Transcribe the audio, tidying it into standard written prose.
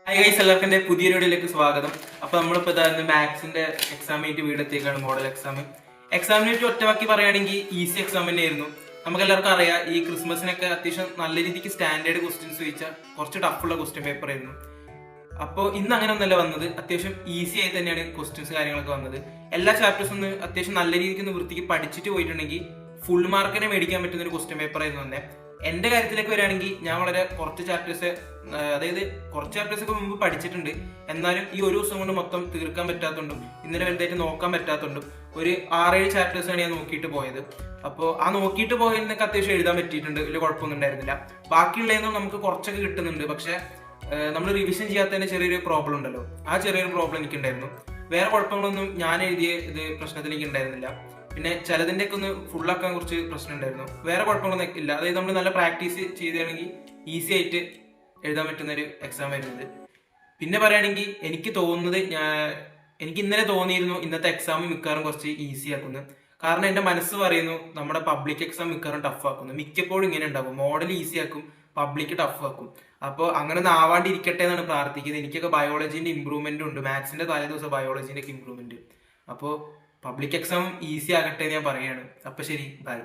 Hi guys, എല്ലാവർക്കും എൻ്റെ പുതിയ വീഡിയോയിലേക്ക് സ്വാഗതം. അപ്പോൾ നമ്മളിപ്പോൾ ഇതായിരുന്നു മാത്സിൻ്റെ എക്സാമിനായിട്ട് വീടെത്തിയേക്കാണ്. മോഡൽ എക്സാമിനായിട്ട് ഒറ്റവാക്കി പറയുകയാണെങ്കിൽ ഈസി എക്സാം തന്നെയായിരുന്നു. നമുക്ക് എല്ലാവർക്കും അറിയാം, ഈ ക്രിസ്മസിനൊക്കെ അത്യാവശ്യം നല്ല രീതിക്ക് സ്റ്റാൻഡേർഡ് ക്വസ്റ്റ്യൻസ് ചോദിച്ചാൽ കുറച്ച് ടഫുള്ള ക്വസ്റ്റ്യൻ പേപ്പർ ആയിരുന്നു. അപ്പോൾ ഇന്ന് അങ്ങനെ ഒന്നല്ല വന്നത്, അത്യാവശ്യം ഈസി ആയി തന്നെയാണ് ക്വസ്റ്റ്യൻസ് കാര്യങ്ങളൊക്കെ വന്നത്. എല്ലാ ചാപ്റ്റേഴ്സും ഒന്ന് അത്യാവശ്യം നല്ല രീതിക്ക് ഒന്ന് വൃത്തിക്ക് പഠിച്ചിട്ട് പോയിട്ടുണ്ടെങ്കിൽ ഫുൾ മാർക്കിനെ മേടിക്കാൻ പറ്റുന്ന ഒരു ക്വസ്റ്റ്യൻ പേപ്പർ ആയിരുന്നു തന്നെ. എൻ്റെ കാര്യത്തിലേക്ക് വരികയാണെങ്കിൽ ഞാൻ വളരെ കുറച്ച് ചാപ്റ്റേഴ്സ് ഒക്കെ മുമ്പ് പഠിച്ചിട്ടുണ്ട്. എന്നാലും ഈ ഒരു ദിവസം കൊണ്ട് മൊത്തം തീർക്കാൻ പറ്റാത്തതുകൊണ്ടും ഇന്നലെ വലുതായിട്ട് നോക്കാൻ പറ്റാത്തതുകൊണ്ടും ഒരു 6-7 ചാപ്റ്റേഴ്സാണ് ഞാൻ നോക്കിയിട്ട് പോയത്. അപ്പോൾ ആ നോക്കിയിട്ട് പോയതിനൊക്കെ അത്യാവശ്യം എഴുതാൻ പറ്റിയിട്ടുണ്ട്, വലിയ കുഴപ്പമൊന്നും ഉണ്ടായിരുന്നില്ല. ബാക്കിയുള്ളതൊന്നും നമുക്ക് കുറച്ചൊക്കെ കിട്ടുന്നുണ്ട്. പക്ഷെ നമ്മൾ റിവിഷൻ ചെയ്യാത്തതിന്റെ ചെറിയൊരു പ്രോബ്ലം ഉണ്ടല്ലോ, ആ ചെറിയൊരു പ്രോബ്ലം എനിക്കുണ്ടായിരുന്നു. വേറെ കുഴപ്പങ്ങളൊന്നും ഞാൻ എഴുതിയ ഇത് പ്രശ്നത്തിലേക്ക് ഉണ്ടായിരുന്നില്ല. പിന്നെ ചിലതിൻ്റെ ഒക്കെ ഒന്ന് ഫുള്ളാക്കാൻ കുറച്ച് പ്രശ്നം ഉണ്ടായിരുന്നു. വേറെ കുഴപ്പങ്ങളൊന്നും ഇല്ല. അതായത് നമ്മൾ നല്ല പ്രാക്ടീസ് ചെയ്തിയാണെങ്കിൽ ഈസി ആയിട്ട് എഴുതാൻ പറ്റുന്ന ഒരു എക്സാം ആയിരുന്നത്. പിന്നെ പറയുകയാണെങ്കിൽ എനിക്ക് ഇന്നലെ തോന്നിയിരുന്നു ഇന്നത്തെ എക്സാം മിക്കവാറും കുറച്ച് ഈസി ആക്കുന്നു. കാരണം എൻ്റെ മനസ്സ് പറയുന്നു നമ്മുടെ പബ്ലിക് എക്സാം മിക്കവാറും ടഫ് ആക്കുന്നു. മിക്കപ്പോഴും ഇങ്ങനെ ഉണ്ടാവും, മോഡൽ ഈസി ആക്കും, പബ്ലിക് ടഫ് ആക്കും. അപ്പോൾ അങ്ങനെ ഒന്നും ആവാണ്ടിരിക്കട്ടെ എന്നാണ് പ്രാർത്ഥിക്കുന്നത്. എനിക്കൊക്കെ ബയോളജീൻ്റെ ഇമ്പ്രൂവ്മെൻറ്റും ഉണ്ട്, മാത്സിൻ്റെ തലേ ദിവസം ബയോളജീൻ്റെ ഒക്കെ ഇമ്പ്രൂവ്മെൻറ്റ്. അപ്പോൾ പബ്ലിക് എക്സാം ഈസി ആകട്ടെ എന്ന് ഞാൻ പറയുകയാണ്. അപ്പോൾ ശരി, ബൈ.